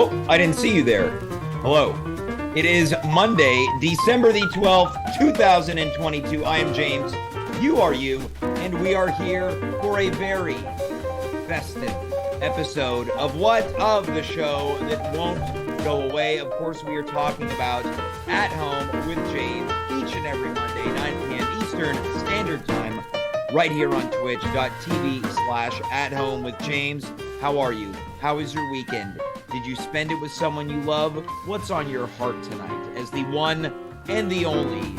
Oh, I didn't see you there. Hello. It is Monday, December the 12th, 2022. I am James. You are you. And we are here for a very festive episode of what? Of the show that won't go away. Of course, we are talking about At Home with James each and every Monday, 9 p.m. Eastern Standard Time, right here on twitch.tv/athomewithjames. How are you? How is your weekend? Did you spend it with someone you love? What's on your heart tonight? As the one and the only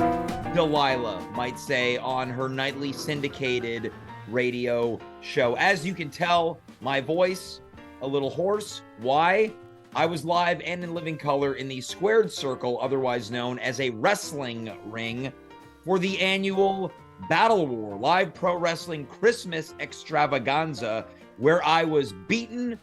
Delilah might say on her nightly syndicated radio show. As you can tell, my voice a little hoarse. Why? I was live and in living color in the squared circle, otherwise known as a wrestling ring, for the annual Battle War Live Pro Wrestling Christmas Extravaganza, where I was beaten,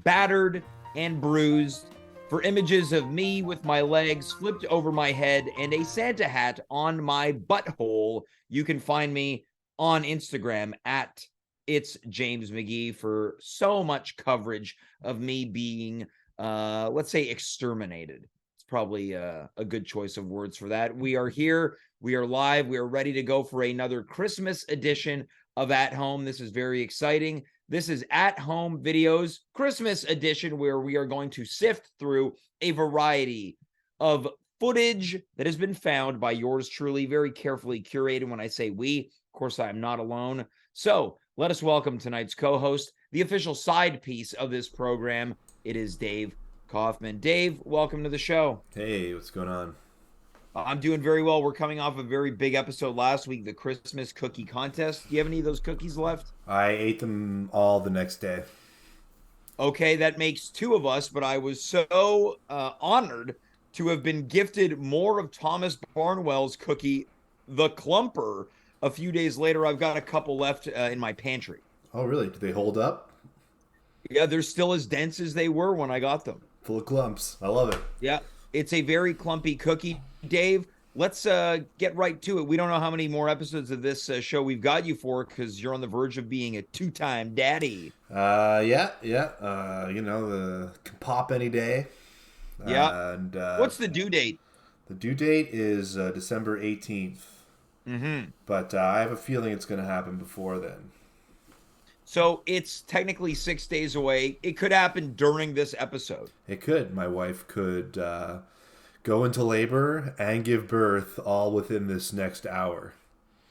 battered, and bruised. For images of me with my legs flipped over my head and a Santa hat on my butthole, you can find me on Instagram at It's James McGee for so much coverage of me being, let's say, exterminated. It's probably a good choice of words for that. We are here. We are live. We are ready to go for another Christmas edition of At Home. This is very exciting. This is At Home Videos Christmas edition, where we are going to sift through a variety of footage that has been found by yours truly, very carefully curated. When I say we, of course, I am not alone. So let us welcome tonight's co-host, the official side piece of this program. It is Dave Kaufman. Dave, welcome to the show. Hey, what's going on? I'm doing very well. We're coming off a very big episode last week, the Christmas cookie contest. Do you have any of those cookies left? I ate them all the next day. Okay, that makes two of us, but I was so honored to have been gifted more of Thomas Barnwell's cookie, the Clumper. A few days later, I've got a couple left in my pantry. Oh, really? Do they hold up? Yeah, they're still as dense as they were when I got them. Full of clumps. I love it. Yeah, it's a very clumpy cookie. Dave, let's get right to it. We don't know how many more episodes of this show we've got you for, because you're on the verge of being a two-time daddy. Yeah. You know, the can pop any day. Yeah. And what's the due date? The due date is December 18th. Mm-hmm. But I have a feeling it's going to happen before then. So it's technically 6 days away. It could happen during this episode. It could. My wife could go into labor and give birth all within this next hour.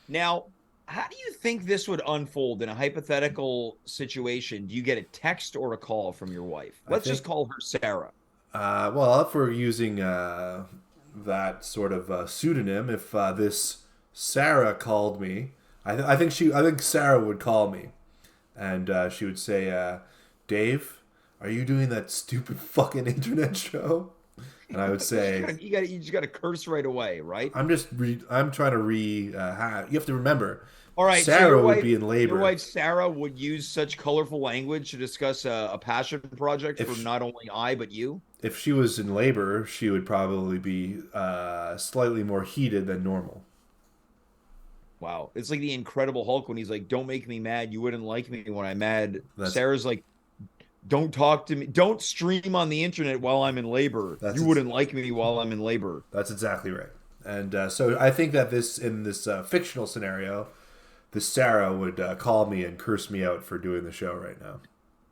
Now, how do you think this would unfold in a hypothetical situation? Do you get a text or a call from your wife? Let's just call her Sarah. Well, if we're using that sort of pseudonym, if this Sarah called me, I think Sarah would call me, and she would say, "Dave, are you doing that stupid fucking internet show?" And I would say, you just got to curse right away, right? I'm trying to you have to remember. All right, Sarah so would be in labor. Your wife Sarah would use such colorful language to discuss a passion project for not only I but you. If she was in labor, she would probably be slightly more heated than normal. Wow, it's like the Incredible Hulk when he's like, "Don't make me mad. You wouldn't like me when I'm mad." Sarah's like, "Don't talk to me. Don't stream on the internet while I'm in labor. You wouldn't like me while I'm in labor." That's exactly right. And so I think that in this fictional scenario, this Sarah would call me and curse me out for doing the show right now.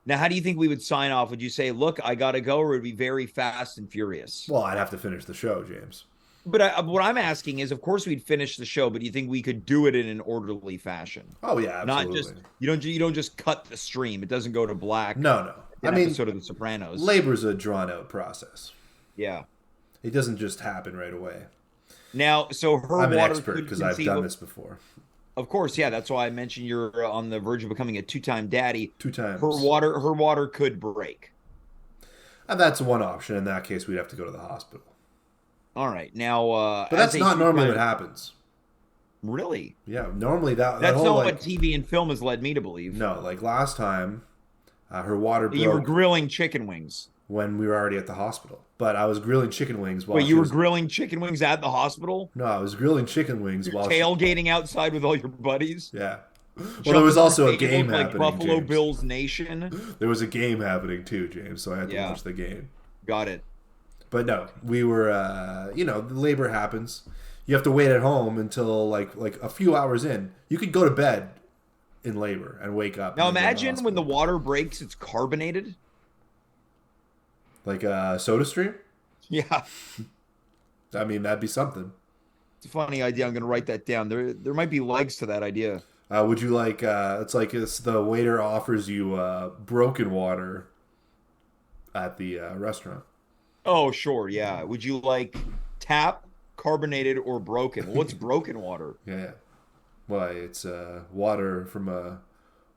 Now, how do you think we would sign off? Would you say, "Look, I gotta go," or would it be very fast and furious? Well, I'd have to finish the show, James. But what I'm asking is, of course, we'd finish the show, but do you think we could do it in an orderly fashion? Oh yeah, absolutely. Not just you don't just cut the stream. It doesn't go to black. No. I mean, episode of The Sopranos. Labor's a drawn out process. Yeah, it doesn't just happen right away. Now, so I'm an expert because I've done this before. Of course, yeah. That's why I mentioned you're on the verge of becoming a two-time daddy. 2 times. Her water could break. And that's one option. In that case, we'd have to go to the hospital. All right, now. But that's not normally what happens. Really? Yeah, normally that's not what TV and film has led me to believe. No, like last time, her water broke. You were grilling chicken wings when we were already at the hospital. But I was grilling chicken wings while you were grilling chicken wings at the hospital? No, I was grilling chicken wings while tailgating outside with all your buddies? Yeah. Well, there was also a game happening, like Buffalo James. Bills Nation. There was a game happening too, James, so I had to watch the game. Got it. But no, we were, the labor happens. You have to wait at home until like a few hours in. You could go to bed in labor and wake up. Now And then go to imagine when the hospital. water breaks, it's carbonated. Like a Soda Stream. Yeah, I mean, that'd be something. it's a funny idea. I'm going to write that down. There might be legs to that idea. Would you like? It's the waiter offers you broken water at the restaurant. Oh, sure. Yeah. Would you like tap, carbonated, or broken? Well, what's broken water? Yeah. Why? It's water from a Yeah,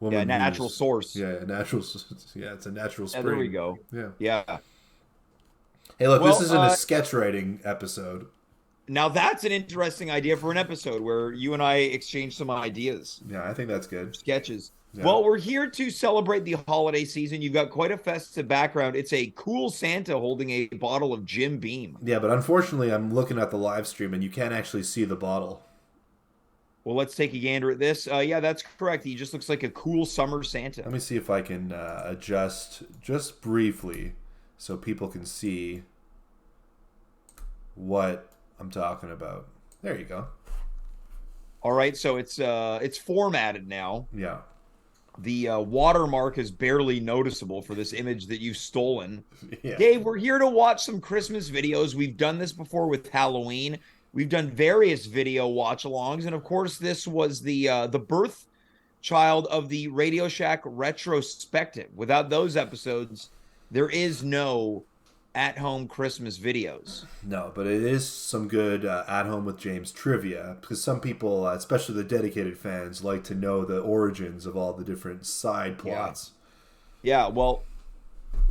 woman natural who's source. yeah natural. Yeah, it's a natural Yeah, spring. there we go. Yeah. Yeah. Hey, look, this Well, isn't a sketch writing episode. now that's an interesting idea for an episode where you and I exchange some ideas, Yeah, I think that's good. sketches. Yeah. Well, we're here to celebrate the holiday season. You've got quite a festive background. It's a cool Santa holding a bottle of Jim Beam. Yeah, but unfortunately, I'm looking at the live stream and you can't actually see the bottle. Well, let's take a gander at this. Yeah, that's correct. He just looks like a cool summer Santa. Let me see if I can adjust just briefly so people can see what I'm talking about. There you go. All right, so it's formatted now. Yeah. The watermark is barely noticeable for this image that you've stolen. Yeah. Dave, we're here to watch some Christmas videos. We've done this before with Halloween. We've done various video watch-alongs, and of course, this was the birth child of the Radio Shack retrospective. Without those episodes, there is no at-home Christmas videos. No, but it is some good at home with James trivia because some people, especially the dedicated fans, like to know the origins of all the different side plots. Yeah, well,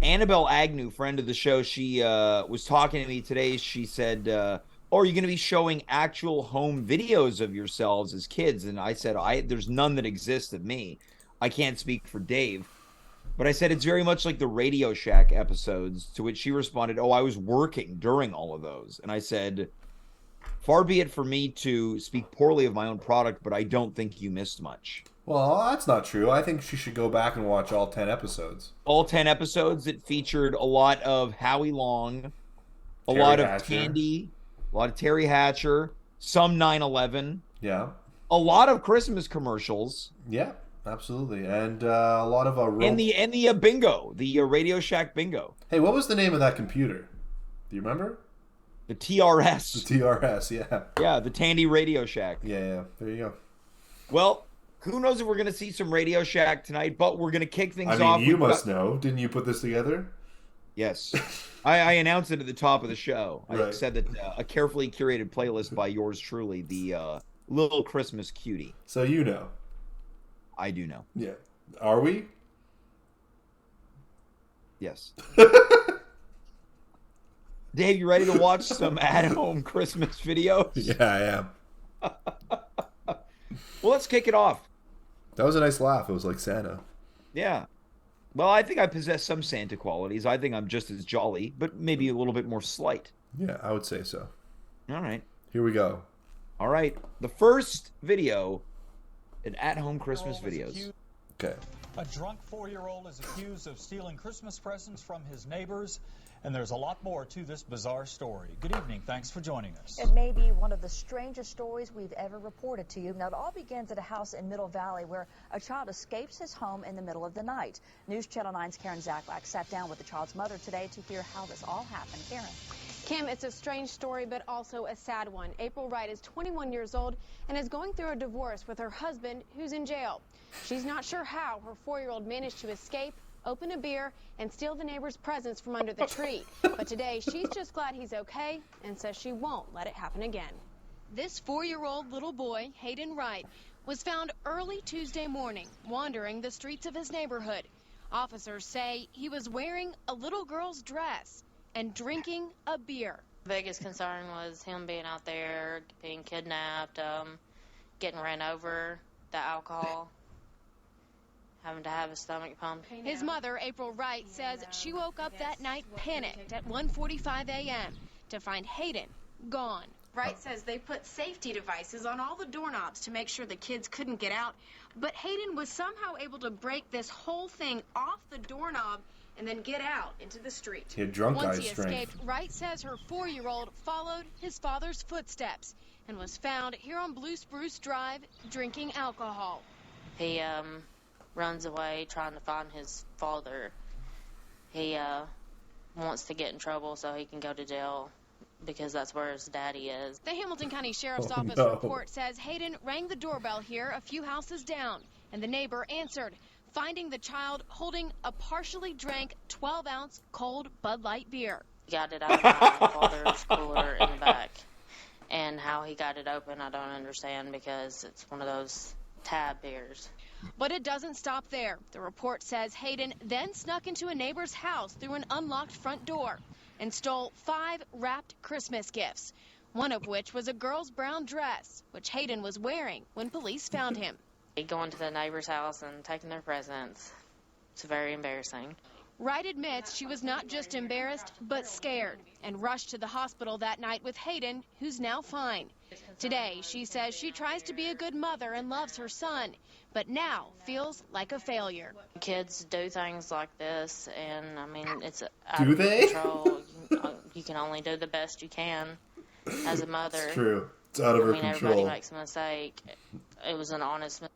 Annabelle Agnew, friend of the show, she was talking to me today. She said, "Oh, are you going to be showing actual home videos of yourselves as kids?" And I said, "There's none that exist of me. I can't speak for Dave." But I said it's very much like the Radio Shack episodes, to which she responded, "Oh, I was working during all of those." And I said, "Far be it for me to speak poorly of my own product, but I don't think you missed much." Well, that's not true. I think she should go back and watch all 10 episodes. All 10 episodes that featured a lot of Howie Long, a Terry lot of Hatcher. Tandy, a lot of Terry Hatcher, some 9/11, Yeah. a lot of Christmas commercials, Yeah, absolutely. And a lot of... and the bingo, the Radio Shack bingo, Hey, what was the name of that computer? Do you remember? the TRS. The TRS, yeah. Yeah, the Tandy Radio Shack. Yeah. There you go. Well, who knows if we're going to see some Radio Shack tonight, but we're going to kick things I mean, off. you must know. Didn't you put this together? Yes. I announced it at the top of the show. I Right. said that a carefully curated playlist by yours truly, the Little Christmas Cutie. So you know. I do know. Yeah. Are we? Yes. Dave, you ready to watch some at-home Christmas videos? Yeah, I am. Well, let's kick it off. That was a nice laugh. It was like Santa. Yeah. Well, I think I possess some Santa qualities. I think I'm just as jolly, but maybe a little bit more slight. Yeah, I would say so. All right. Here we go. All right. The first video in at-home Christmas videos. Okay. A drunk 4-year-old is accused of stealing Christmas presents from his neighbors, and there's a lot more to this bizarre story. Good evening. Thanks for joining us. It may be one of the strangest stories we've ever reported to you. Now, it all begins at a house in Middle Valley where a child escapes his home in the middle of the night. News Channel 9's Karen Zaklak sat down with the child's mother today to hear how this all happened. Karen. Kim, it's a strange story, but also a sad one. April Wright is 21 years old and is going through a divorce with her husband, who's in jail. She's not sure how her 4-year-old managed to escape, open a beer, and steal the neighbor's presents from under the tree. But today, she's just glad he's okay and says she won't let it happen again. This 4-year-old little boy, Hayden Wright, was found early Tuesday morning, wandering the streets of his neighborhood. Officers say he was wearing a little girl's dress and drinking a beer. Biggest concern was him being out there, being kidnapped, getting ran over, the alcohol, having to have his stomach pumped. His mother, April Wright, says she woke up that night panicked at 1:45 a.m. to find Hayden gone. Wright says they put safety devices on all the doorknobs to make sure the kids couldn't get out, but Hayden was somehow able to break this whole thing off the doorknob and then get out into the street. He had drunk Once guy he strength. escaped, Wright says her 4-year-old followed his father's footsteps and was found here on Blue Spruce Drive drinking alcohol. He runs away trying to find his father. He wants to get in trouble so he can go to jail because that's where his daddy is. The Hamilton County Sheriff's Office no. report says Hayden rang the doorbell here a few houses down, and the neighbor answered, finding the child holding a partially drank 12-ounce cold Bud Light beer. He got it out of my father's cooler in the back. And how he got it open, I don't understand because it's one of those tab beers. But it doesn't stop there. The report says Hayden then snuck into a neighbor's house through an unlocked front door and stole 5 wrapped Christmas gifts, one of which was a girl's brown dress, which Hayden was wearing when police found him. Going to the neighbor's house and taking their presents. It's very embarrassing. Wright admits she was not just embarrassed, but scared, and rushed to the hospital that night with Hayden, who's now fine. Today, she says she tries to be a good mother and loves her son, but now feels like a failure. Kids do things like this, and I mean, it's out Do of they? control. You can only do the best you can as a mother. It's true. It's out of her Everybody control. makes a mistake. It was an honest mistake.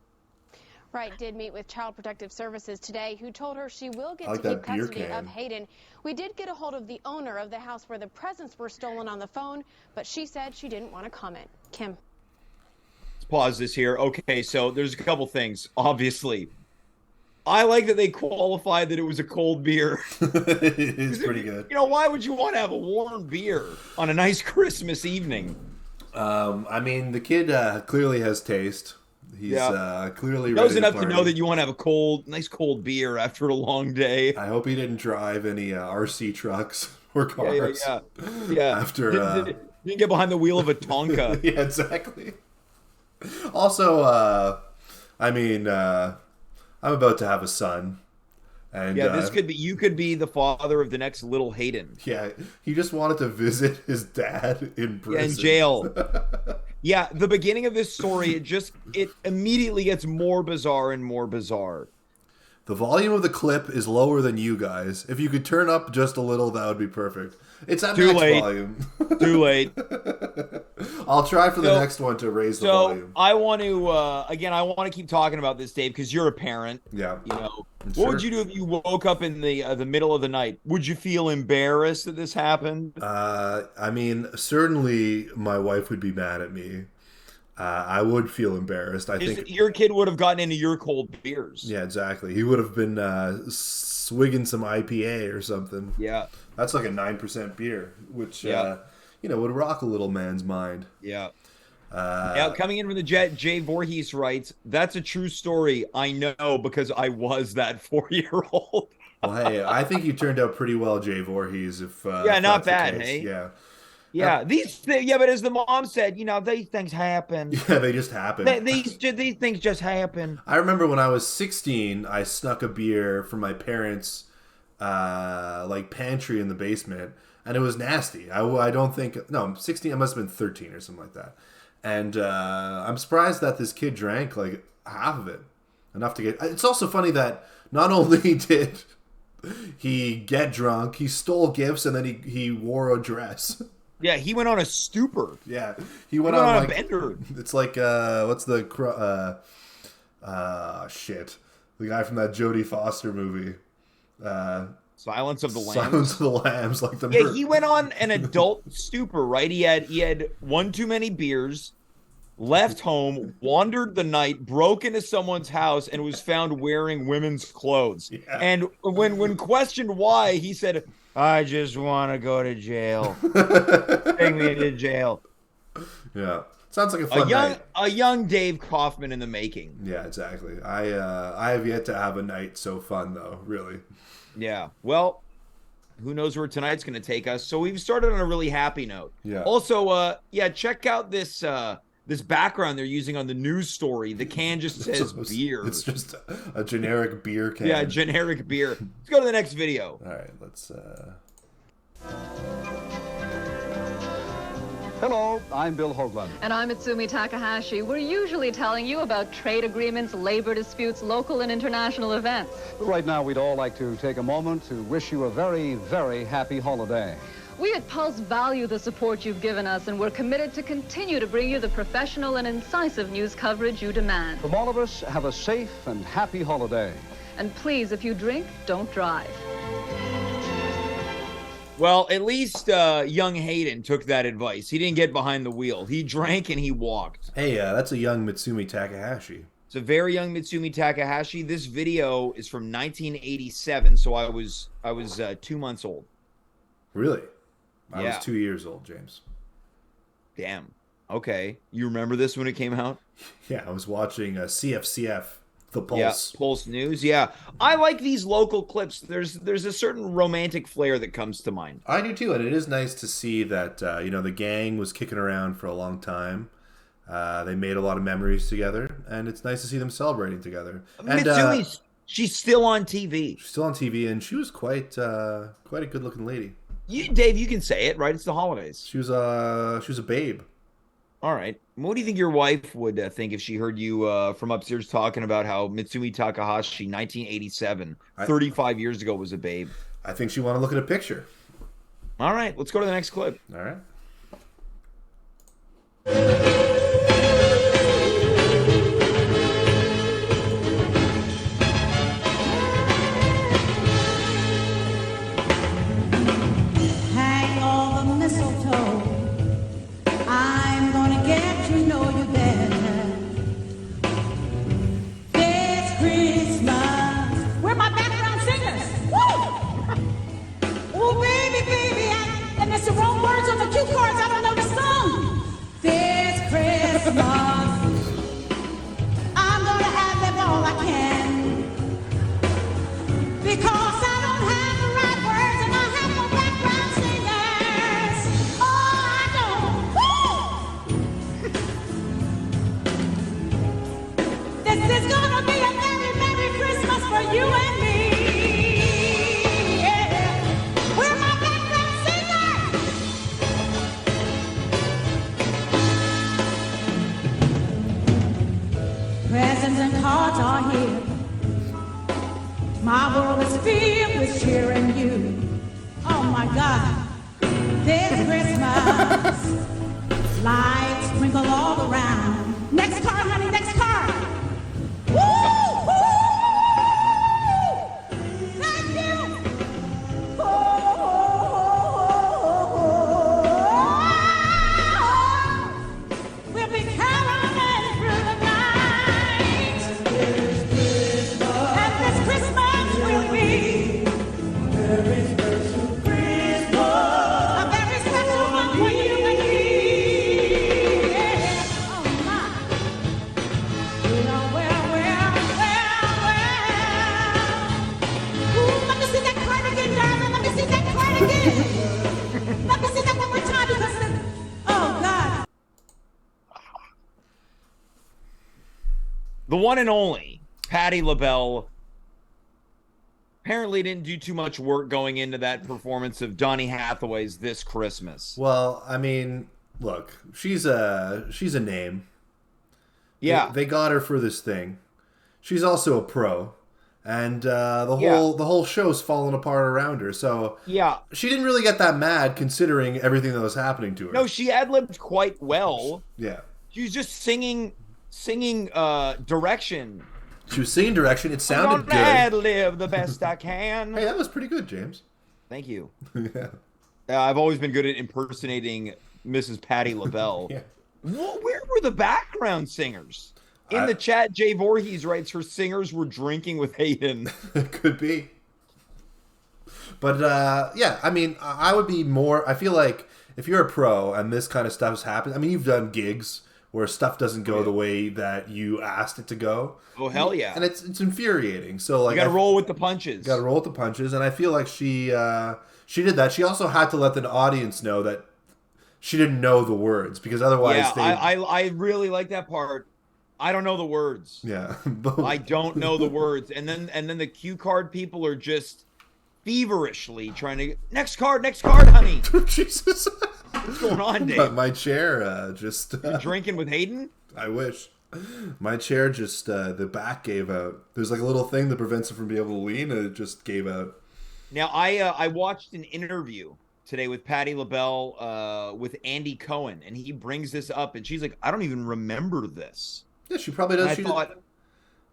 Wright did meet with Child Protective Services today, who told her she will get I like to keep that beer custody can. of Hayden. We did get a hold of the owner of the house where the presents were stolen on the phone, but she said she didn't want to comment. Kim. Let's pause this here. Okay, so there's a couple things. Obviously, I like that they qualified that it was a cold beer. It is pretty good. You know, why would you want to have a warm beer on a nice Christmas evening? I mean, the kid clearly has taste. He's clearly Knows ready enough to party. know that you want to have a nice cold beer after a long day. I hope he didn't drive any RC trucks or cars. Yeah. After didn't get behind the wheel of a Tonka. yeah, exactly. Also, I mean, I'm about to have a son, and This could be you could be the father of the next little Hayden. yeah, he just wanted to visit his dad in prison. In jail. Yeah, the beginning of this story, it immediately gets more bizarre and more bizarre. The volume of the clip is lower than you guys. If you could turn up just a little, that would be perfect. It's at Too max late. volume. Too late. I'll try for the next one to raise the So volume. I want to I want to keep talking about this, Dave, because you're a parent. Yeah. You know, Sure. what would you do if you woke up in the middle of the night? Would you feel embarrassed that this happened? I mean, certainly my wife would be mad at me. I would feel embarrassed. I think Your kid would have gotten into your cold beers. Yeah, exactly. He would have been swigging some IPA or something. Yeah. That's like a 9% beer, which Yeah. would rock a little man's mind. Yeah. Now, coming in from the jet, Jay Voorhees writes, "That's a true story. I know because I was that 4-year-old." Well, hey, I think you turned out pretty well, Jay Voorhees. If not that's the bad, case. hey? Yeah. Yeah, but as the mom said, these things happen. Yeah, they just happen. These things just happen. I remember when I was 16, I snuck a beer from my parents' pantry in the basement, and it was nasty. I don't think... No, I'm 16. I must have been 13 or something like that. And I'm surprised that this kid drank like half of it. Enough to get... It's also funny that not only did he get drunk, he stole gifts, and then he wore a dress. Yeah, he went on a stupor. Yeah, He went on a bender. It's like what's the shit? The guy from that Jodie Foster movie. Silence of the Lambs. Silence of the Lambs, like the Yeah, he went on an adult stupor, right? He had one too many beers, left home, wandered the night, broke into someone's house, and was found wearing women's clothes. Yeah. And when questioned why, he said, "I just want to go to jail. Take me to jail." Yeah, sounds like a fun night. A young Dave Kaufman in the making. Yeah, exactly. I have yet to have a night so fun though. Really. Yeah. Well, who knows where tonight's going to take us? So we've started on a really happy note. Yeah. Also, check out this this background they're using on the news story. The can just says beer. It's just a generic beer can. Yeah, generic beer. Let's go to the next video. All right, let's. Hello, I'm Bill Hoagland. And I'm Itsumi Takahashi. We're usually telling you about trade agreements, labor disputes, local and international events. But right now, we'd all like to take a moment to wish you a very, very happy holiday. We at Pulse value the support you've given us, and we're committed to continue to bring you the professional and incisive news coverage you demand. From all of us, have a safe and happy holiday. And please, if you drink, don't drive. Well, at least young Hayden took that advice. He didn't get behind the wheel. He drank and he walked. Hey, that's a young Mitsumi Takahashi. It's a very young Mitsumi Takahashi. This video is from 1987, so I was 2 months old. Really? I Yeah. was 2 years old, James. Damn. Okay. You remember this when it came out? Yeah, I was watching CFCF, The Pulse. Yeah, Pulse News. Yeah. I like these local clips. There's a certain romantic flair that comes to mind. I do too, and it is nice to see that the gang was kicking around for a long time. They made a lot of memories together, and it's nice to see them celebrating together. And Mitsumi's she's still on TV. she's still on TV, and she was quite a good-looking lady. Dave, you can say it, right? It's the holidays. She was a babe. All right. What do you think your wife would think if she heard you from upstairs talking about how Mitsumi Takahashi, 1987, 35 years ago, was a babe? I think she want to look at a picture. All right. Let's go to the next clip. All right. Hang all the mistletoe. I'm gonna get to know you better. This Christmas. Where are my background singers? Woo! Oh, baby, baby. And there's the wrong words on the cue cards. I don't know the song. This Christmas. I'm gonna have them all I can. Because I don't have the right words and I have no background singers. Oh, I don't. Woo! This is gonna be a very Merry Christmas for you and me. Yeah. Where are my background singers? Presents and cards are here. My world is filled with cheer and you. Oh my God, this Christmas, lights sprinkle all around. Next card, honey, next card. Woo! Woo! Thank you. We'll be caroling through the night. And this Christmas will be a very special one for you and me. Yeah. Oh my. You know, well. Ooh, let me see that card again, darling. Let me see that card again. Let me see that one more time because, oh God. The one and only Patti Labelle apparently didn't do too much work going into that performance of Donny Hathaway's This Christmas. Well, I mean, look, she's a name. Yeah. They got her for this thing. She's also a pro. And the whole show's fallen apart around her. So Yeah. she didn't really get that mad considering everything that was happening to her. No, she ad-libbed quite well. Yeah. She was just singing direction. She was singing direction. It sounded I'm good. gonna ad-lib the best I can. Hey, that was pretty good, James. Thank you. Yeah. I've always been good at impersonating Mrs. Patti Labelle. Yeah. Where were the background singers? In the chat, Jay Voorhees writes her singers were drinking with Hayden. Could be. But, yeah, I mean, I would be more... I feel like if you're a pro and this kind of stuff's happened... I mean, you've done gigs where stuff doesn't go the way that you asked it to go. Oh, hell yeah. And it's infuriating. So, like, you gotta roll with the punches. Got to roll with the punches, and I feel like she did that. She also had to let the audience know that she didn't know the words, because otherwise I really like that part. I don't know the words. Yeah. I don't know the words. And then the cue card people are just feverishly trying to next card, honey. Jesus. What's going on, Dave? My chair just... You drinking with Hayden? I wish. My chair just, the back gave out. There's like a little thing that prevents it from being able to lean, and it just gave out. Now, I watched an interview today with Patti Labelle with Andy Cohen, and he brings this up, and she's like, I don't even remember this. Yeah, she probably does.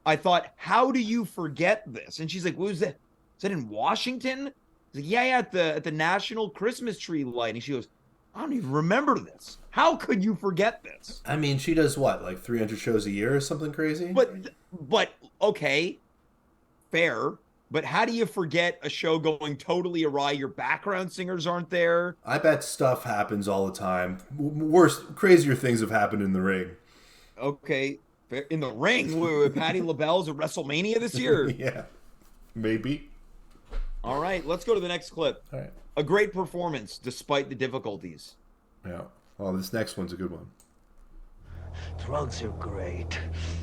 I thought, how do you forget this? And she's like, what was that? Is that in Washington? He's like, yeah, at the National Christmas Tree Light. And she goes, I don't even remember this. How could you forget this? I mean, she does what, like 300 shows a year or something crazy? But okay, fair. But how do you forget a show going totally awry? Your background singers aren't there. I bet stuff happens all the time. Worse, crazier things have happened in the ring. Okay, in the ring with Patti Labelle's at WrestleMania this year. Yeah, maybe. All right, let's go to the next clip. All right. A great performance despite the difficulties. Yeah. Well, this next one's a good one. Drugs are great.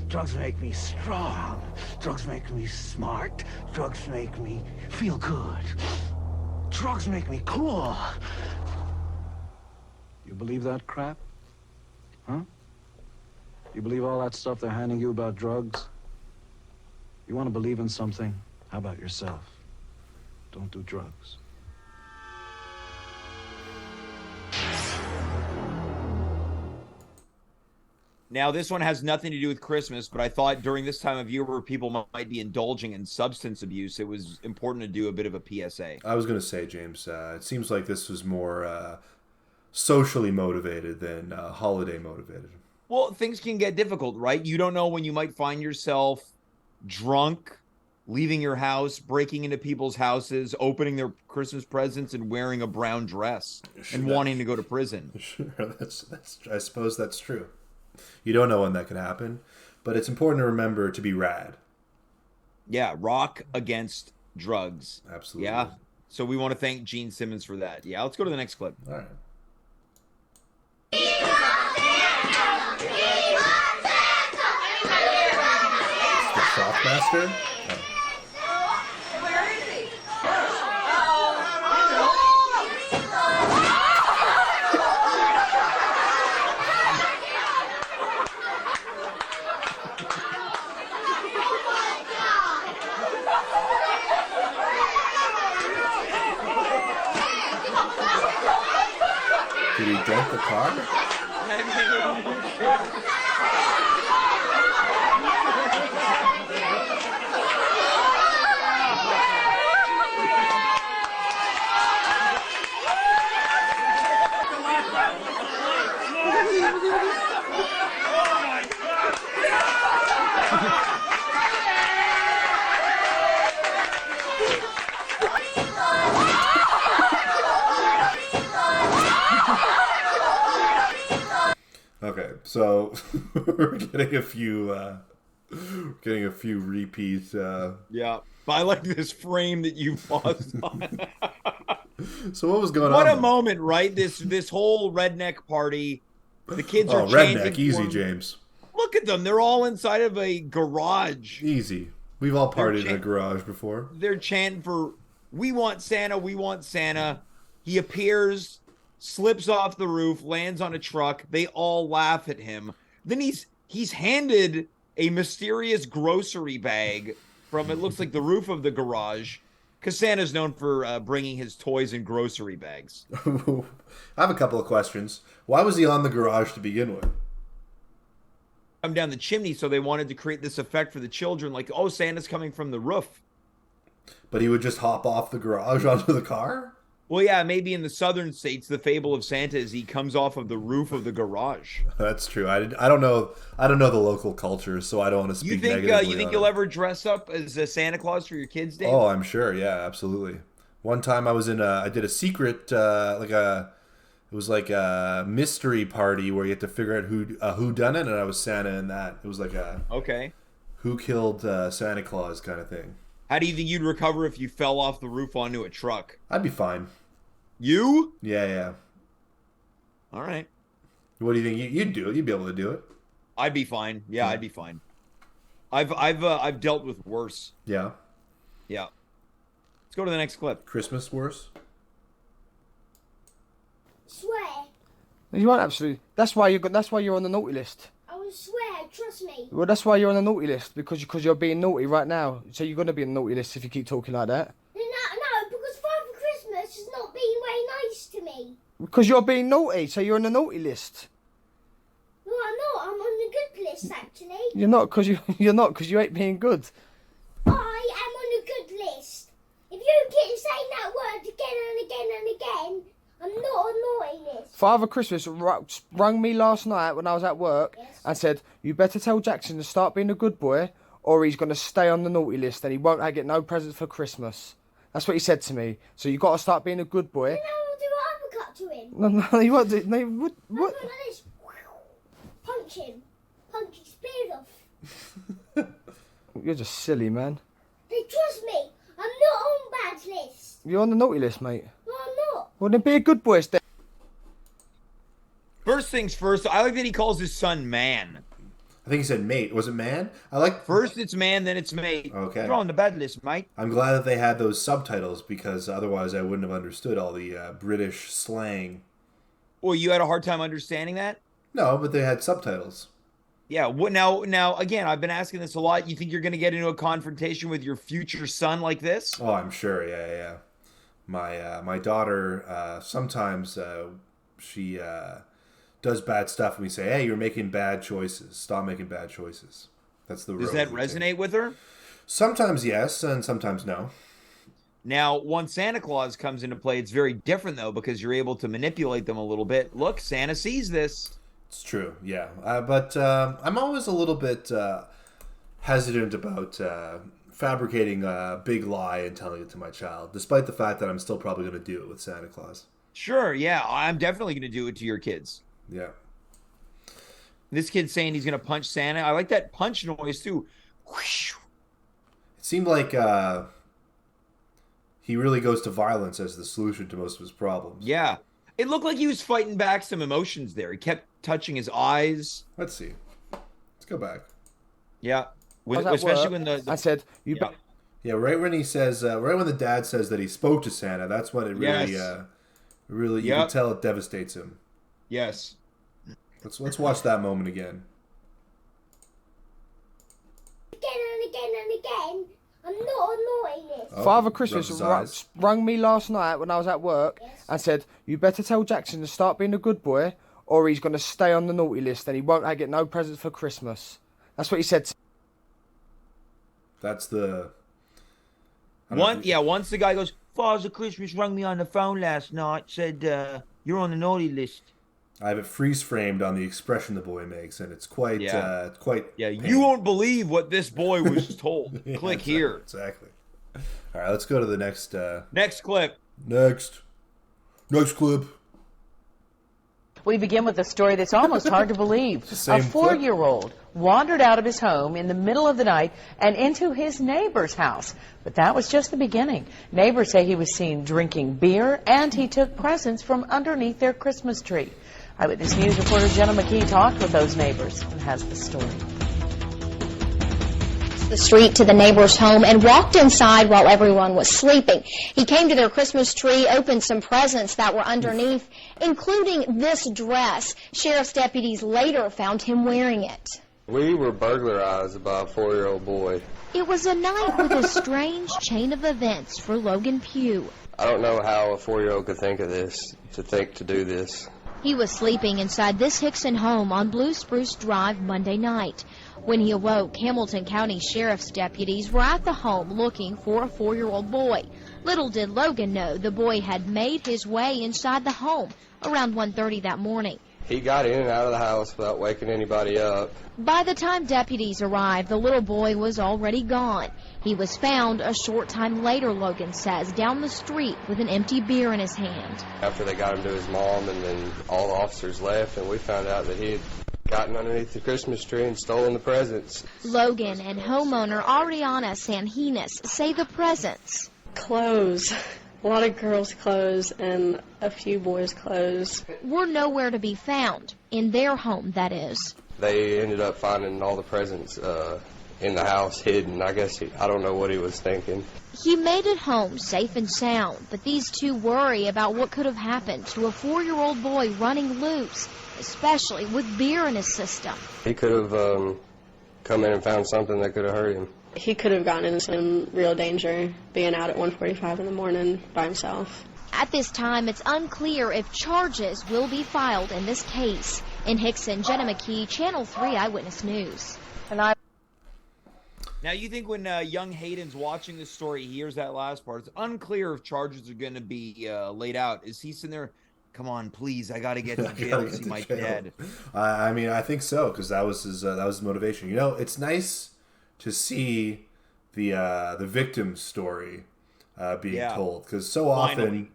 Drugs make me strong. Drugs make me smart. Drugs make me feel good. Drugs make me cool. You believe that crap? Huh? You believe all that stuff they're handing you about drugs? You want to believe in something? How about yourself? Don't do drugs. Now, this one has nothing to do with Christmas, but I thought during this time of year where people might be indulging in substance abuse, it was important to do a bit of a PSA. I was going to say, James, it seems like this was more socially motivated than holiday motivated. Well, things can get difficult, right? You don't know when you might find yourself drunk, leaving your house, breaking into people's houses, opening their Christmas presents, and wearing a brown dress and wanting to go to prison. Sure, I suppose that's true. You don't know when that could happen, but it's important to remember to be rad. Yeah, rock against drugs. Absolutely. Yeah. So we want to thank Gene Simmons for that. Yeah, let's go to the next clip. All right. The Shockmaster? Oh. Did he dent the car? Okay, so we're getting a few repeat. Yeah, but I like this frame that you paused on. So what was going on? What a moment, right? This whole redneck party. The kids are redneck, easy, James. Look at them; they're all inside of a garage. Easy. We've all partied in a garage before. They're chanting for "We want Santa, we want Santa." He appears, slips off the roof, lands on a truck. They all laugh at him. Then he's handed a mysterious grocery bag from, it looks like, the roof of the garage, because Santa's known for bringing his toys in grocery bags. I have a couple of questions. Why was he on the garage to begin with? Come down the chimney, so they wanted to create this effect for the children, like, oh, Santa's coming from the roof. But he would just hop off the garage onto the car? Well, yeah, maybe in the southern states, the fable of Santa is he comes off of the roof of the garage. That's true. I don't know the local culture, so I don't want to speak negatively. You think you'll ever dress up as a Santa Claus for your kids, Dave? Oh, I'm sure. Yeah, absolutely. One time I was I did a secret, it was like a mystery party where you had to figure out who done it, and I was Santa in that. It was like who killed Santa Claus kind of thing. How do you think you'd recover if you fell off the roof onto a truck? I'd be fine. You? Yeah. All right. What do you think you'd do? You'd be able to do it. I'd be fine. Yeah, I'd be fine. I've dealt with worse. Yeah. Yeah. Let's go to the next clip. Christmas worse? Sway. You aren't absolutely. That's why you're on the naughty list. I will swear, trust me. Well, that's why you're on the naughty list because you're being naughty right now. So you're gonna be on the naughty list if you keep talking like that. No, because Father Christmas has not been very nice to me. Because you're being naughty, so you're on the naughty list. No, I'm not. I'm on the good list, actually. You're not because you ain't being good. I am on the good list. If you keep saying that word again and again and again, I'm not on naughty list. Father Christmas rang me last night when I was at work and said, "You better tell Jackson to start being a good boy, or he's gonna stay on the naughty list and he won't get no presents for Christmas." That's what he said to me. So you got to start being a good boy. Then I will do an uppercut to him. No, you won't do. No, what? Like this. Punch him. Punch his beard off. You're just silly, man. Hey, trust me, I'm not on bad list. You're on the naughty list, mate. No, I'm not. Well, then be a good boy, Steph. First things first, I like that he calls his son man. I think he said mate. Was it man? I like. First it's man, then it's mate. Okay. You're on the bad list, mate. I'm glad that they had those subtitles because otherwise I wouldn't have understood all the British slang. Well, you had a hard time understanding that? No, but they had subtitles. Yeah. Now, again, I've been asking this a lot. You think you're going to get into a confrontation with your future son like this? Oh, I'm sure. Yeah. My daughter sometimes she does bad stuff, and we say, "Hey, you're making bad choices. Stop making bad choices." That's the road. Does that resonate with her? Sometimes yes, and sometimes no. Now, once Santa Claus comes into play, it's very different, though, because you're able to manipulate them a little bit. Look, Santa sees this. It's true, yeah. But I'm always a little bit hesitant about fabricating a big lie and telling it to my child, despite the fact that I'm still probably going to do it with Santa Claus. Sure, yeah. I'm definitely going to do it to your kids. Yeah. This kid's saying he's going to punch Santa. I like that punch noise, too. It seemed like he really goes to violence as the solution to most of his problems. Yeah. It looked like he was fighting back some emotions there. He kept touching his eyes. Let's see. Let's go back. Yeah. Especially when I said, "You." Yeah. Yeah, right when he says, right when the dad says that he spoke to Santa, that's when it really, you can tell it devastates him. Yes. Let's watch that moment again. Again and again and again, I'm not on naughty list. Father Christmas rang me last night when I was at work and said, "You better tell Jackson to start being a good boy, or he's going to stay on the naughty list and he won't get no presents for Christmas." That's what he said. That's the... Once the guy goes, "Father Christmas rang me on the phone last night, said you're on the naughty list." I have it freeze framed on the expression the boy makes, and it's quite quite. Yeah, you won't believe what this boy was told. Yeah, Click here. Exactly. All right, let's go to the next. Next clip. Next clip. We begin with a story that's almost hard to believe. A 4-year-old wandered out of his home in the middle of the night and into his neighbor's house. But that was just the beginning. Neighbors say he was seen drinking beer and he took presents from underneath their Christmas tree. Eyewitness News reporter Jenna McKee talked with those neighbors and has the story. The street to the neighbor's home and walked inside while everyone was sleeping. He came to their Christmas tree, opened some presents that were underneath, including this dress. Sheriff's deputies later found him wearing it. We were burglarized by a 4-year-old boy. It was a night with a strange chain of events for Logan Pugh. I don't know how a 4-year-old could think of this, to do this. He was sleeping inside this Hickson home on Blue Spruce Drive Monday night. When he awoke, Hamilton County Sheriff's deputies were at the home looking for a 4-year-old boy. Little did Logan know the boy had made his way inside the home around 1:30 that morning. He got in and out of the house without waking anybody up. By the time deputies arrived, the little boy was already gone. He was found a short time later, Logan says, down the street with an empty beer in his hand. After they got him to his mom, and then all the officers left, and we found out that he had gotten underneath the Christmas tree and stolen the presents. Logan and homeowner Ariana Sanjinas say the presents. Clothes. A lot of girls' clothes and a few boys' clothes. Were nowhere to be found. In their home, that is. They ended up finding all the presents in the house hidden. I guess I don't know what he was thinking. He made it home safe and sound, but these two worry about what could have happened to a 4-year-old boy running loose, especially with beer in his system. He could have come in and found something that could have hurt him. He could have gotten into some real danger being out at 1:45 in the morning by himself. At this time, it's unclear if charges will be filed in this case. In Hickson, Jenna McKee, Channel 3 Eyewitness News. Now, you think when young Hayden's watching this story, he hears that last part, it's unclear if charges are going to be laid out. Is he sitting there, come on, please, I got to get to jail to see my dad? I mean, I think so, because that was his motivation. You know, it's nice to see the victim's story being told, because so often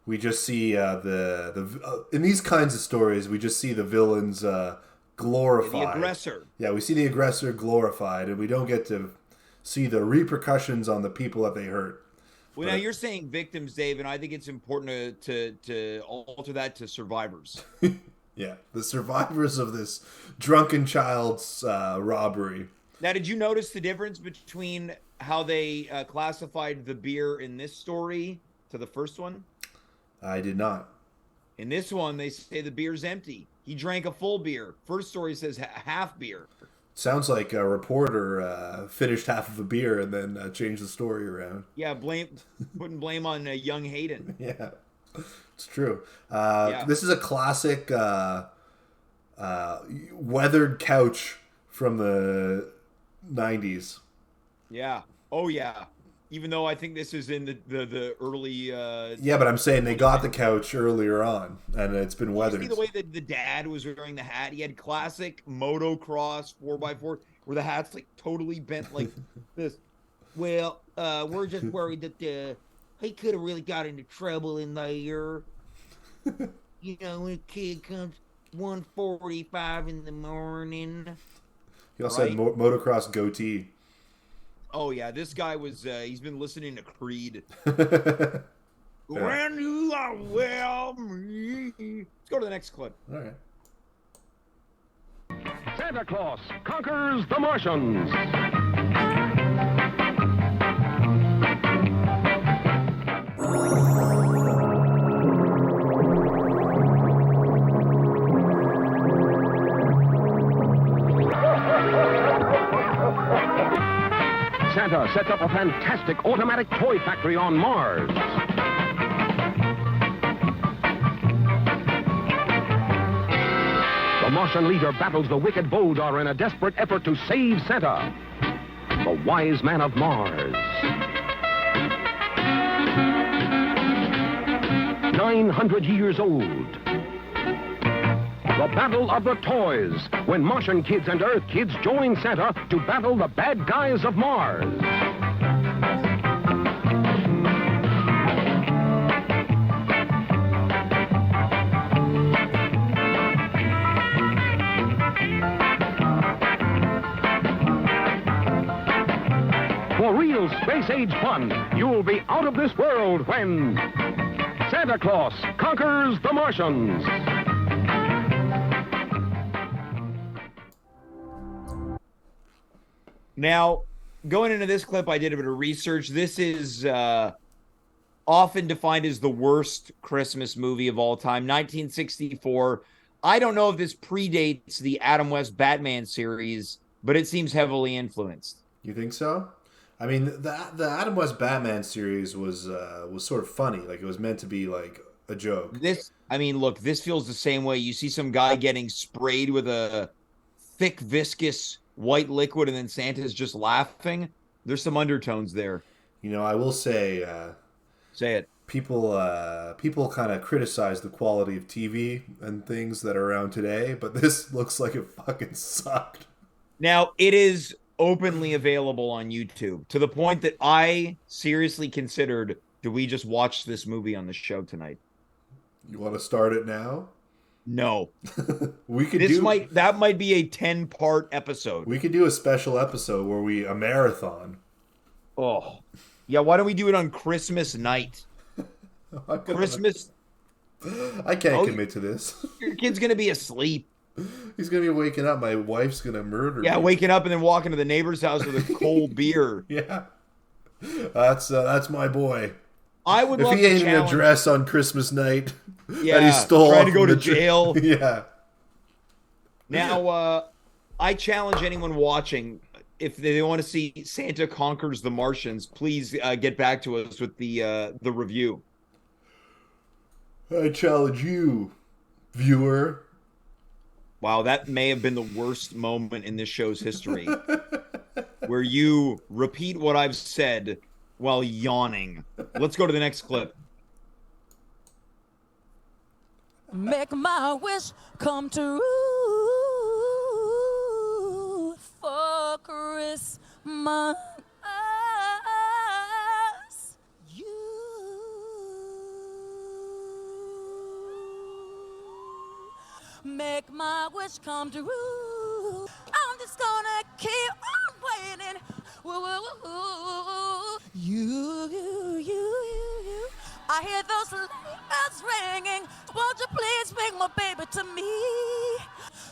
we just see in these kinds of stories, we just see the villains glorified. The aggressor. Yeah, we see the aggressor glorified, and we don't get to see the repercussions on the people that they hurt. Well, now you're saying victims, Dave, and I think it's important to alter that to survivors. Yeah, the survivors of this drunken child's robbery. Now, did you notice the difference between how they classified the beer in this story to the first one? I did not. In this one, they say the beer's empty. He drank a full beer. First story says half beer. Sounds like a reporter finished half of a beer and then changed the story around. Yeah, putting blame on young Hayden. Yeah, it's true. This is a classic weathered couch from the 90s. Yeah. Oh, yeah. Even though I think this is in the early... yeah, but I'm saying they got the couch earlier on, and it's been weathered. You see the way that the dad was wearing the hat? He had classic motocross 4x4, where the hat's like totally bent like this. Well, we're just worried that he could have really got into trouble in there. You know, when a kid comes 1:45 in the morning. He also had motocross goatee. Oh, yeah, this guy was, he's been listening to Creed. Yeah. When you are well me. Let's go to the next clip. All right. Santa Claus conquers the Martians. Santa sets up a fantastic automatic toy factory on Mars. The Martian leader battles the wicked Voldar in a desperate effort to save Santa, the wise man of Mars. 900 years old. The Battle of the Toys, when Martian kids and Earth kids join Santa to battle the bad guys of Mars. For real space-age fun, you'll be out of this world when Santa Claus conquers the Martians. Now, going into this clip, I did a bit of research. This is often defined as the worst Christmas movie of all time, 1964. I don't know if this predates the Adam West Batman series, but it seems heavily influenced. You think so? I mean, the Adam West Batman series was sort of funny. Like, it was meant to be like a joke. Look, this feels the same way. You see some guy getting sprayed with a thick, viscous white liquid, and then Santa's just laughing. There's some undertones there. You know, I will say... say it. People kind of criticize the quality of TV and things that are around today, but this looks like it fucking sucked. Now, it is openly available on YouTube, to the point that I seriously considered, do we just watch this movie on the show tonight? You want to start it now? No. That might be a 10-part episode. We could do a special episode where a marathon. Oh. Yeah, why don't we do it on Christmas night? Christmas. I can't commit to this. Your kid's going to be asleep. He's gonna be waking up. My wife's gonna murder me. Yeah, waking up and then walking to the neighbor's house with a cold beer. Yeah, that's my boy. I would love if he to ain't in a challenge. dress on Christmas night. Yeah, that he stole trying to off go the to jail. Yeah. Now, I challenge anyone watching, if they want to see Santa Conquers the Martians, please get back to us with the review. I challenge you, viewer. Wow, that may have been the worst moment in this show's history, where you repeat what I've said while yawning. Let's go to the next clip. Make my wish come true for Christmas. Make my wish come true. I'm just gonna keep on waiting. You. I hear those sleigh bells ringing. Won't you please bring my baby to me?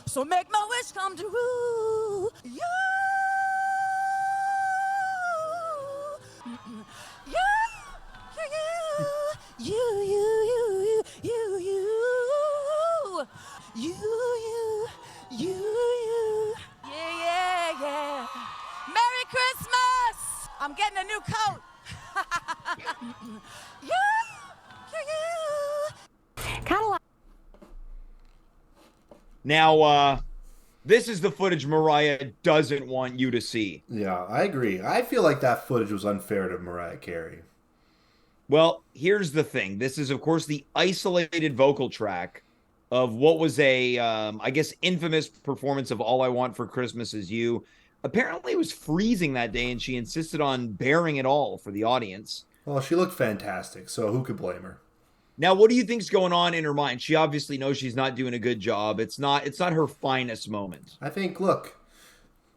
So make my wish come true. You. Yeah. Merry Christmas! I'm getting a new coat. Now, this is the footage Mariah doesn't want you to see. Yeah, I agree. I feel like that footage was unfair to Mariah Carey. Well, here's the thing. This is, of course, the isolated vocal track of what was a, I guess, infamous performance of All I Want for Christmas Is You. Apparently, it was freezing that day, and she insisted on bearing it all for the audience. Well, she looked fantastic, so who could blame her? Now, what do you think's going on in her mind? She obviously knows she's not doing a good job. It's not her finest moment. I think, look,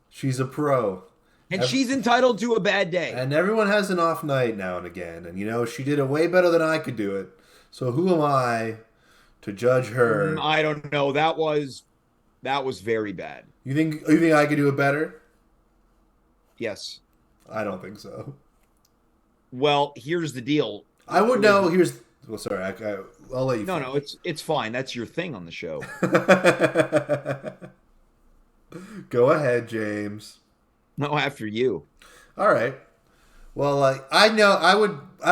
she's a pro. And she's entitled to a bad day. And everyone has an off night now and again. And, you know, she did it way better than I could do it. So who am I to judge her? I don't know. That was very bad. You think I could do it better? Yes. I don't think so. Well, here's the deal. I would know. Well, sorry. I'll let you. No, it's fine. That's your thing on the show. Go ahead, James. No, after you. All right. Well, I know I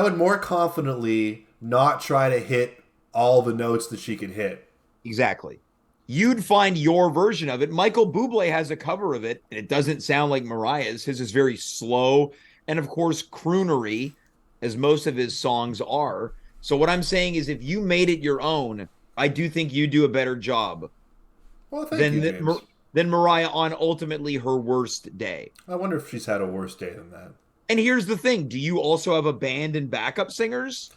would more confidently not try to hit all the notes that she can hit. Exactly. You'd find your version of it. Michael Bublé has a cover of it, and it doesn't sound like Mariah's. His is very slow and, of course, croonery, as most of his songs are. So what I'm saying is if you made it your own, I do think you do a better job well, thank you, James. than Mariah on ultimately her worst day. I wonder if she's had a worse day than that. And here's the thing. Do you also have a band and backup singers?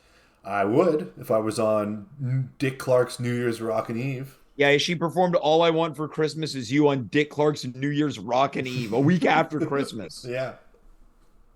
I would if I was on Dick Clark's New Year's Rockin' Eve. Yeah, she performed All I Want for Christmas Is You on Dick Clark's New Year's Rockin' Eve, a week after Christmas. Yeah.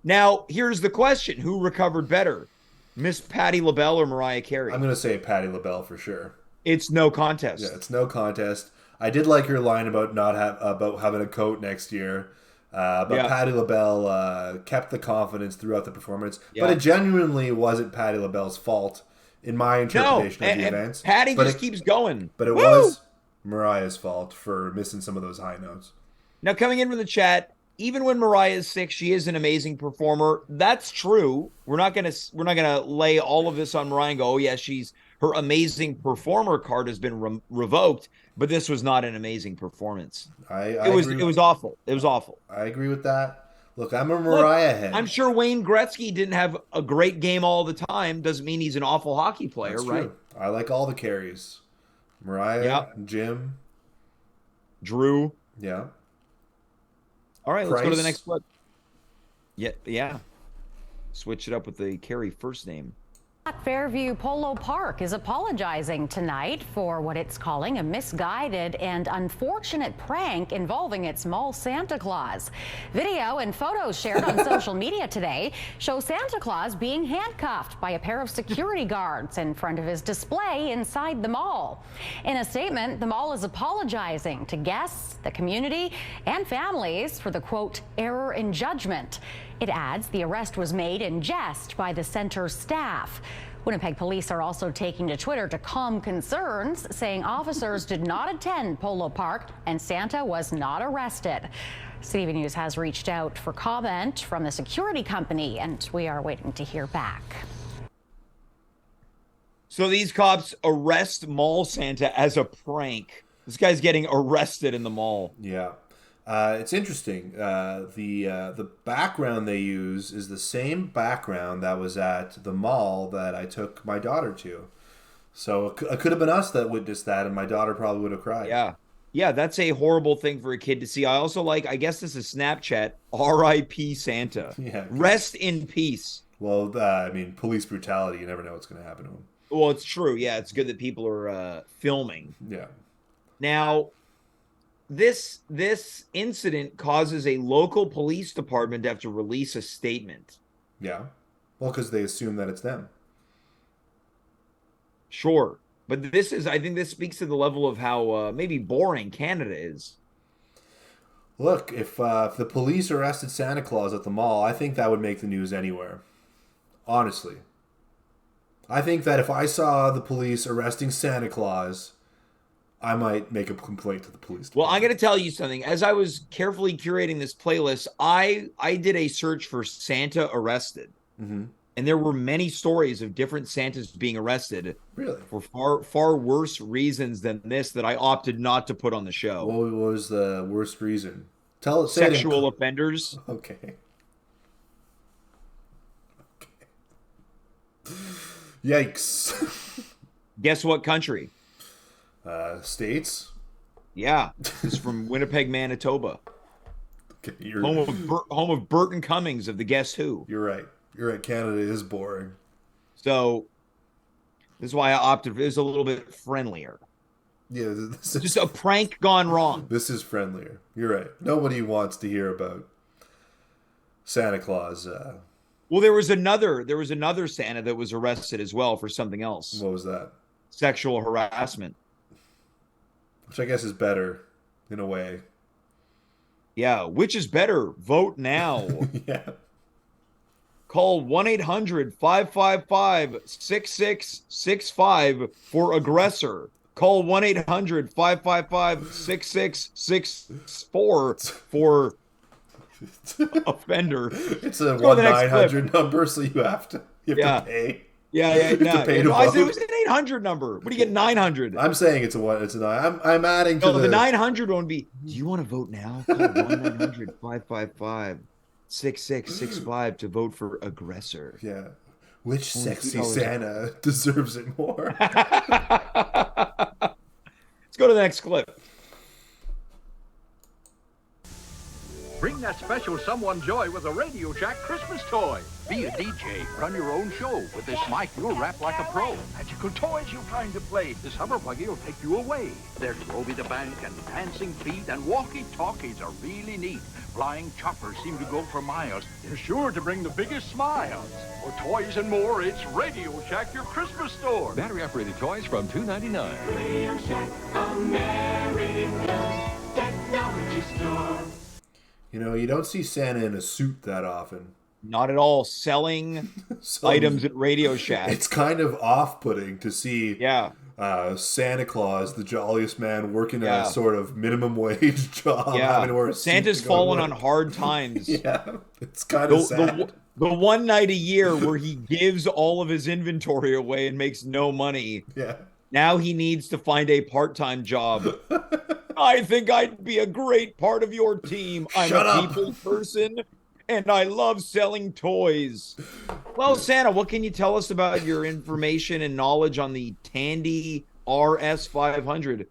Now, here's the question. Who recovered better? Miss Patti LaBelle or Mariah Carey? I'm going to say Patti LaBelle for sure. It's no contest. Yeah, it's no contest. I did like her line about about having a coat next year. But Patti LaBelle kept the confidence throughout the performance. Yeah. But it genuinely wasn't Patti LaBelle's fault in my interpretation of the events. Patti just keeps going. But it was Mariah's fault for missing some of those high notes. Now, coming in from the chat, even when Mariah is sick, she is an amazing performer. That's true. We're not gonna lay all of this on Mariah and go, oh yeah, her amazing performer card has been revoked. But this was not an amazing performance. It was awful. It was awful. I agree with that. Look, I'm a Mariah head. I'm sure Wayne Gretzky didn't have a great game all the time. Doesn't mean he's an awful hockey player, That's right? True. I like all the carries. Mariah, Jim, Drew. Yeah. All right, let's go to the next clip. Yeah. Switch it up with the Carey first name. Fairview Polo Park is apologizing tonight for what it's calling a misguided and unfortunate prank involving its mall Santa Claus. Video and photos shared on social media today show Santa Claus being handcuffed by a pair of security guards in front of his display inside the mall. In a statement, the mall is apologizing to guests, the community, and families for the, quote, error in judgment. It adds the arrest was made in jest by the center's staff. Winnipeg police are also taking to Twitter to calm concerns, saying officers did not attend Polo Park and Santa was not arrested. CTV News has reached out for comment from the security company, and we are waiting to hear back. So these cops arrest mall Santa as a prank. This guy's getting arrested in the mall. Yeah. It's interesting. The background they use is the same background that was at the mall that I took my daughter to. So it could have been us that witnessed that, and my daughter probably would have cried. Yeah. Yeah, that's a horrible thing for a kid to see. I also I guess this is Snapchat, R.I.P. Santa. Yeah. Rest in peace. Well, I mean, police brutality, you never know what's going to happen to him. Well, it's true. Yeah, it's good that people are filming. Yeah. Now, this incident causes a local police department to have to release a statement. Yeah. Well, because they assume that it's them. Sure. But I think this speaks to the level of how maybe boring Canada is. Look, if the police arrested Santa Claus at the mall, I think that would make the news anywhere. Honestly. I think that if I saw the police arresting Santa Claus, I might make a complaint to the police department. Well, I'm going to tell you something. As I was carefully curating this playlist, I did a search for Santa arrested. Mm-hmm. And there were many stories of different Santas being arrested. Really? For far worse reasons than this that I opted not to put on the show. What was the worst reason? Sexual offenders. Okay. Yikes. Guess what country? States? Yeah. This is from Winnipeg, Manitoba. Okay, home of Burton Cummings of the Guess Who. You're right. Canada is boring. So this is why I opted. It was a little bit friendlier. Yeah, this is just a prank gone wrong. This is friendlier. You're right. Nobody wants to hear about Santa Claus. Well, there was another Santa that was arrested as well for something else. What was that? Sexual harassment. Which I guess is better, in a way. Yeah, which is better? Vote now. Yeah. Call 1-800-555-6665 for aggressor. Call 1-800-555-6664 for offender. It's a 1-900 number, so you have to pay. Yeah. To pay to I said it vote. was an 800 number. What do you get 900? I'm saying it's a 9. I'm adding to the 900 one would be, do you want to vote now? Call 1-900-555-6665 to vote for aggressor. Yeah. Which sexy Santa deserves it more? Let's go to the next clip. Bring that special someone joy with a Radio Shack Christmas toy. Be a DJ, run your own show. With this mic, you'll rap like a pro. Magical toys you'll find to play. This Hummer buggy will take you away. There's Roby the Bank and Dancing Feet, and walkie-talkies are really neat. Flying choppers seem to go for miles. They're sure to bring the biggest smiles. For toys and more, it's Radio Shack, your Christmas store. Battery-operated toys from $2.99. Radio Shack, America's technology store. You know, you don't see Santa in a suit that often. Not at all. Selling items at Radio Shack. It's kind of off-putting to see Santa Claus, the jolliest man, working a sort of minimum wage job. Having to wear a Santa's suit fallen on hard times. It's kind of sad. The one night a year where he gives all of his inventory away and makes no money. Yeah. Now he needs to find a part-time job. I think I'd be a great part of your team. I'm a people person, and I love selling toys. Well, Santa, what can you tell us about your information and knowledge on the Tandy RS500?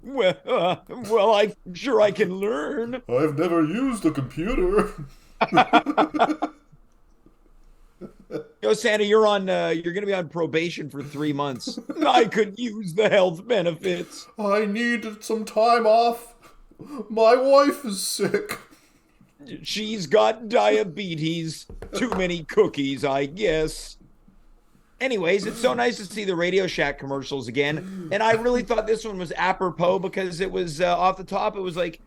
Well, I'm sure I can learn. I've never used a computer. Yo, Santa, you're going to be on probation for 3 months. I could use the health benefits. I needed some time off. My wife is sick. She's got diabetes. Too many cookies, I guess. Anyways, it's so nice to see the Radio Shack commercials again. And I really thought this one was apropos because it was off the top. It was like,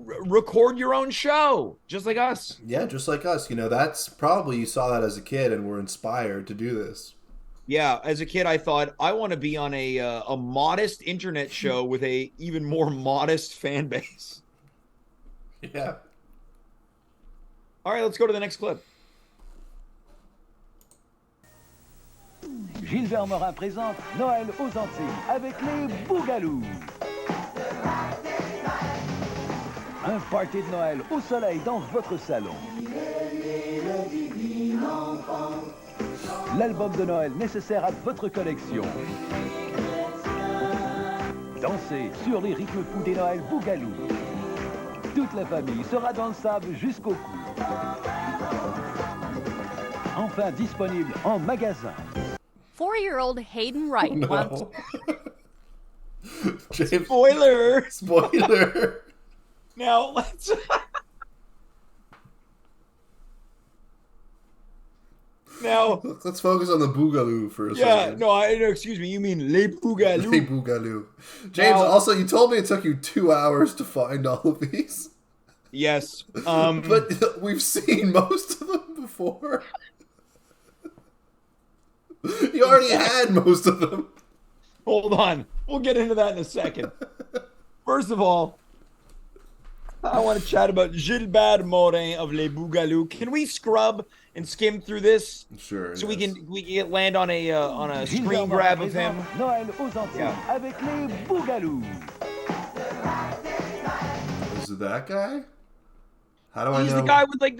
record your own show, just like us. Yeah, just like us. You know, that's probably you saw that as a kid and were inspired to do this. Yeah, as a kid, I thought I want to be on a modest internet show with a even more modest fan base. Yeah. All right, let's go to the next clip. Gilbert Morin présente Noël aux Antilles avec les Bougalous. Un party de Noël au soleil dans votre salon. L'album de Noël nécessaire à votre collection. Dansez sur les rythmes fous des Noëls Bougalou. Toute la famille sera dans le sable jusqu'au cou. Enfin disponible en magasin. 4-year-old Hayden Wright wants... James, Spoiler! Spoiler! Now, let's... Now... Let's focus on the Boogaloo for a second. Yeah, no, excuse me, you mean Les Boogaloo. Les Boogaloo. James, now, also, you told me it took you 2 hours to find all of these. Yes. But we've seen most of them before. You already had most of them. Hold on. We'll get into that in a second. First of all, I want to chat about Gilbert Morin of Les Bougalous. Can we scrub and skim through this? Sure. So yes. we can land on a screen grab of him. Noël aux Antilles avec les Bougalous. Is it that guy? How do I know? He's the guy with like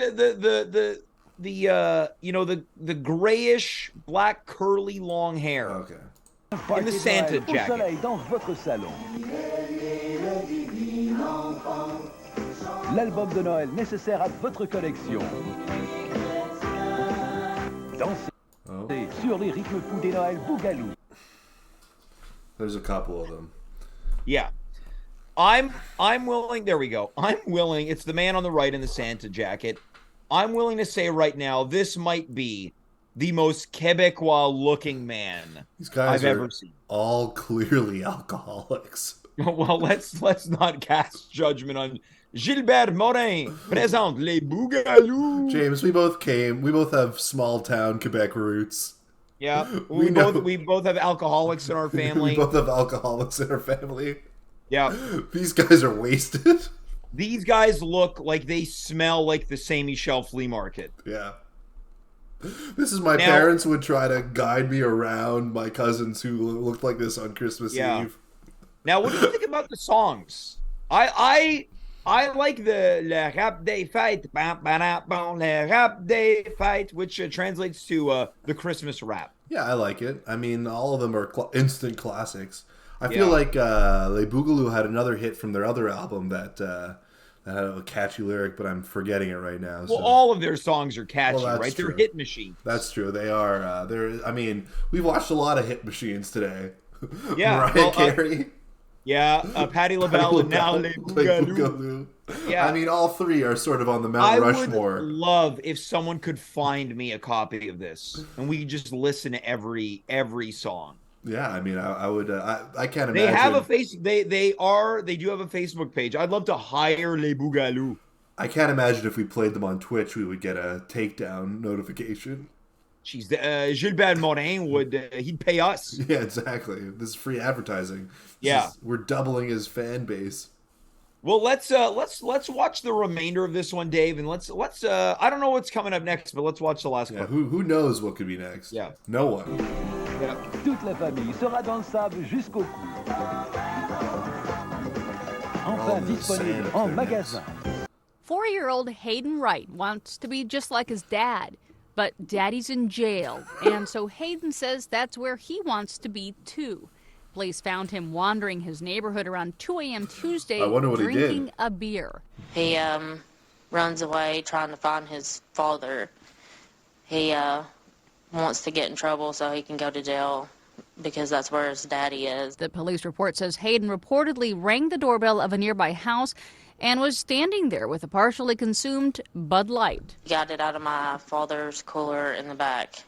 the grayish black curly long hair. Okay. In the Santa jacket. Dans votre salon. L'album de Noël nécessaire à votre collection. Dansez sur les rythmes fous des Noëls Bougalou. There's a couple of them. Yeah. I'm willing, there we go. I'm willing, it's the man on the right in the Santa jacket. I'm willing to say right now, this might be the most Quebecois looking man These guys I've ever seen. All clearly alcoholics. Well, let's not cast judgment on Gilbert Morin. Présente les Bougalous. James, we both have small town Quebec roots. Yeah, we both have alcoholics in our family. We both have alcoholics in our family. Yeah. These guys are wasted. These guys look like they smell like the Saint Michel flea market. Yeah. This is my parents would try to guide me around my cousins who looked like this on Christmas Eve. Now, what do you think about the songs? I like the Le Rap des Fêtes, Le Rap des Fêtes, which translates to the Christmas rap. Yeah, I like it. I mean, all of them are instant classics. I feel like Les Bougalous had another hit from their other album that had a catchy lyric, but I'm forgetting it right now. Well, all of their songs are catchy, right? True. They're hit machines. That's true. They are. I mean, we've watched a lot of hit machines today. Yeah, Mariah Carey. Patti Labelle and now Les Bougalous. Yeah, I mean, all three are sort of on the Mount Rushmore. I would love if someone could find me a copy of this, and we could just listen to every song. Yeah, I mean, I would. I can't imagine. They have a face. They do have a Facebook page. I'd love to hire Les Bougalous. I can't imagine if we played them on Twitch, we would get a takedown notification. Jeez, Gilbert Morin would. He'd pay us. Yeah, exactly. This is free advertising. We're doubling his fan base. Well, let's watch the remainder of this one, Dave, and let's I don't know what's coming up next, but let's watch the last clip. Who knows what could be next? Yeah. No one. Yeah. Toute la famille sera dans le sable jusqu'au cou. Enfin disponible en magasin. 4-year-old Hayden Wright wants to be just like his dad, but Daddy's in jail, and so Hayden says that's where he wants to be too. Police found him wandering his neighborhood around 2 a.m. Tuesday drinking a beer. He runs away trying to find his father. He wants to get in trouble so he can go to jail because that's where his daddy is. The police report says Hayden reportedly rang the doorbell of a nearby house and was standing there with a partially consumed Bud Light. He got it out of my father's cooler in the back.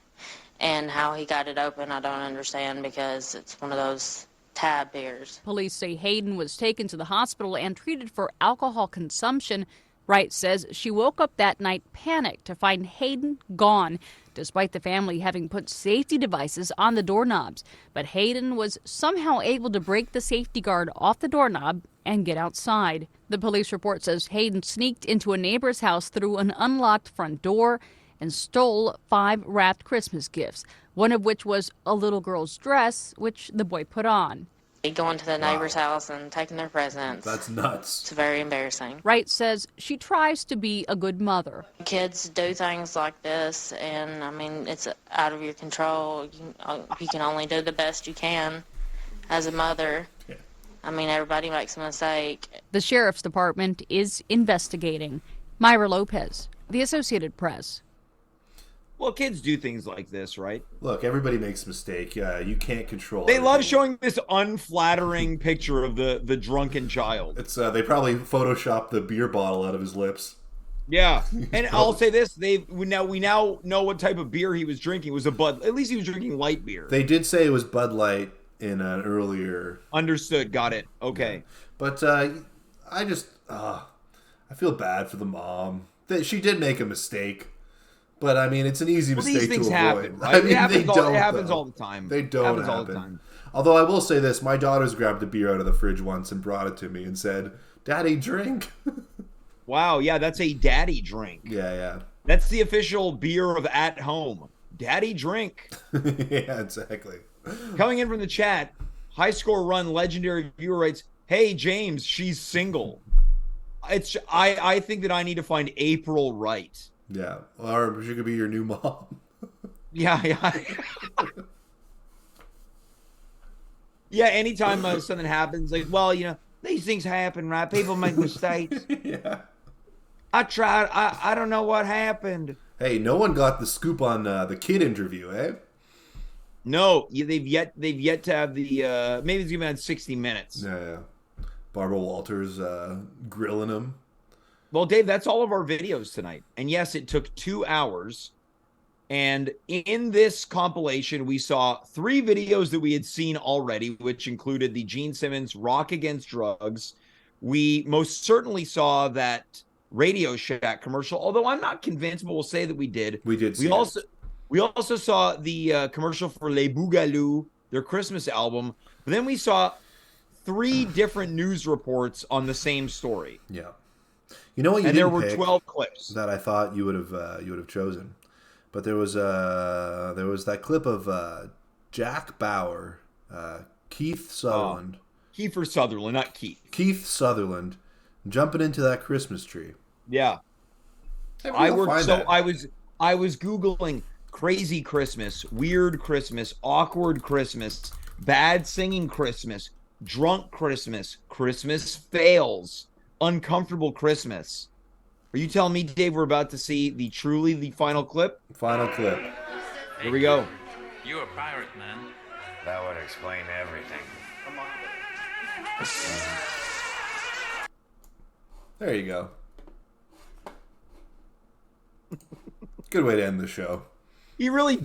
And how he got it open, I don't understand because it's one of those tab beers. Police say Hayden was taken to the hospital and treated for alcohol consumption. Wright says she woke up that night panicked to find Hayden gone, despite the family having put safety devices on the doorknobs. But Hayden was somehow able to break the safety guard off the doorknob and get outside. The police report says Hayden sneaked into a neighbor's house through an unlocked front door and stole 5 wrapped Christmas gifts, one of which was a little girl's dress, which the boy put on. Going to the neighbor's house and taking their presents. That's nuts. It's very embarrassing. Wright says she tries to be a good mother. Kids do things like this, and I mean, it's out of your control. You can only do the best you can as a mother. Yeah. I mean, everybody makes a mistake. The sheriff's department is investigating. Myra Lopez, The Associated Press. Well, kids do things like this, right? Look, everybody makes a mistake. You can't control. They everything. love showing this unflattering picture of the drunken child. It's they probably photoshopped the beer bottle out of his lips. Yeah, and I'll say this: we now know what type of beer he was drinking. It was a Bud. At least he was drinking light beer. They did say it was Bud Light in an earlier. Understood. Got it. Okay. Yeah. But I just I feel bad for the mom. She did make a mistake. But, I mean, it's an easy mistake these things to avoid. happen, right? I mean, it happens all the time. They don't happens happen. all the time. Although I will say this, my daughter's grabbed a beer out of the fridge once and brought it to me and said, "Daddy, drink." Wow, yeah, that's a daddy drink. Yeah. That's the official beer of At Home. Daddy drink. Yeah, exactly. Coming in from the chat, High Score Run legendary viewer writes, "Hey, James, she's single." I think that I need to find April Wright. Yeah, or she could be your new mom. Yeah. Yeah, anytime something happens, like, well, these things happen, right? People make mistakes. Yeah. I tried. I don't know what happened. Hey, no one got the scoop on the kid interview, eh? No, they've yet to have the. Maybe it's even had 60 minutes. Yeah. Barbara Walters grilling him. Well, Dave, that's all of our videos tonight. And yes, it took 2 hours. And in this compilation, we saw 3 videos that we had seen already, which included the Gene Simmons Rock Against Drugs. We most certainly saw that Radio Shack commercial, although I'm not convinced, but we'll say that we did. We did see We also saw the commercial for Les Bougalous, their Christmas album. But then we saw 3 different news reports on the same story. Yeah. You know what? And there were 12 clips that I thought you would have chosen, but there was that clip of Jack Bauer, Keith Sutherland, Kiefer Sutherland, not Keith. Keith Sutherland, jumping into that Christmas tree. Yeah, I was Googling crazy Christmas, weird Christmas, awkward Christmas, bad singing Christmas, drunk Christmas, Christmas fails. Uncomfortable Christmas. Are you telling me, Dave, we're about to see the final clip? Final clip. Here we go. You a pirate, man. That would explain everything. Come on. There you go. Good way to end the show. He really